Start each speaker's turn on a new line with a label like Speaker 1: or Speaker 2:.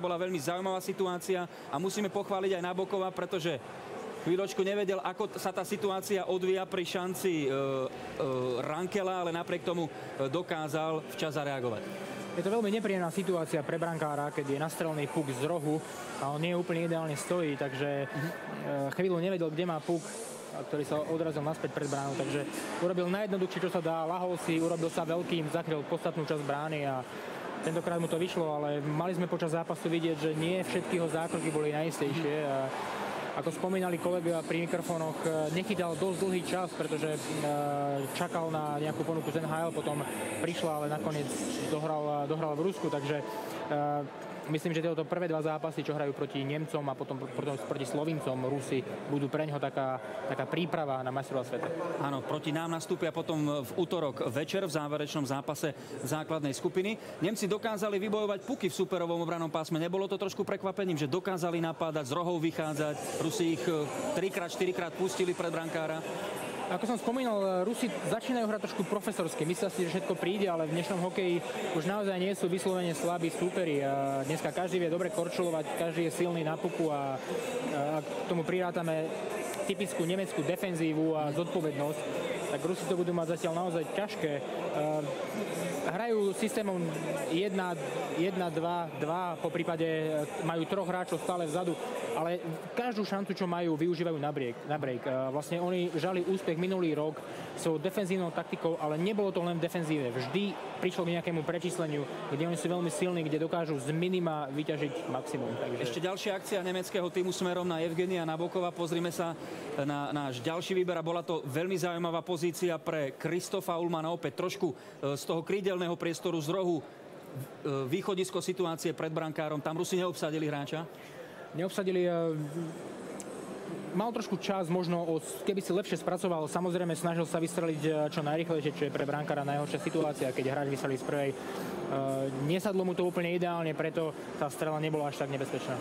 Speaker 1: bola veľmi zaujímavá situácia a musíme pochváliť aj Nabokova, pretože chvíľočku nevedel, ako sa tá situácia odvíja pri šanci Rankela, ale napriek tomu dokázal včas zareagovať.
Speaker 2: Je to veľmi nepríjemná situácia pre brankára, keď je nastrelený puk z rohu a on nie úplne ideálne stojí, takže chvíľu nevedel, kde má puk, ktorý sa odrazil naspäť pred bránou, takže urobil najjednoduchšie, čo sa dá, lahol si, urobil sa veľkým, zakryl podstatnú časť brány a tentokrát mu to vyšlo, ale mali sme počas zápasu vidieť, že nie všetky jeho zákroky boli najistejšie. A ako spomínali kolegovia pri mikrofónoch, nechytal dosť dlhý čas, pretože čakal na nejakú ponuku z NHL, potom prišla, ale nakoniec dohral v Rusku, takže myslím, že tieto prvé dva zápasy, čo hrajú proti Nemcom a potom proti Slovincom, Rusi, budú pre ňoho taká príprava na majstrovstvá sveta.
Speaker 1: Áno, proti nám nastúpia potom v utorok večer v záverečnom zápase základnej skupiny. Nemci dokázali vybojovať puky v superovom obrannom pásme. Nebolo to trošku prekvapením, že dokázali napádať, z rohov vychádzať. Rusi ich 3-krát, 4-krát pustili pred brankára.
Speaker 2: Ako som spomínal, Rusi začínajú hrať trošku profesorsky. Myslia si, že všetko príde, ale v dnešnom hokeji už naozaj nie sú vyslovene slabí súperi. Dneska každý vie dobre korčulovať, každý je silný na puku a k tomu prirátame typickú nemeckú defenzívu a zodpovednosť, tak Rusi to budú mať zatiaľ naozaj ťažké. Hrajú systémom 1-2-2, po prípade majú troch hráčov stále vzadu, ale každú šancu, čo majú, využívajú na break. Vlastne oni žali úspech minulý rok svojou defenzívnou taktikou, ale nebolo to len v defenzíve. Vždy prišlo k nejakému prečísleniu, kde oni sú veľmi silní, kde dokážu z minima vyťažiť maximum. Takže
Speaker 1: ešte ďalšia akcia nemeckého týmu smerom na Evgenia Nabokova. Pozrime sa na náš ďalší výber a bola to veľmi zaujímavá pozícia pre Kristofa Ullmana. Opäť trošku z toho krídelného priestoru z rohu východisko situácie pred brankárom. Tam Rusi neobsadili hráča?
Speaker 2: Neobsadili. Mal trošku čas, možno, keby si lepšie spracoval. Samozrejme, snažil sa vystreliť čo najrýchlejšie, čo je pre brankára najhoršia situácia, keď hráč vystrelí z prvej. Nesadlo mu to úplne ideálne, preto tá strela nebola až tak nebezpečná.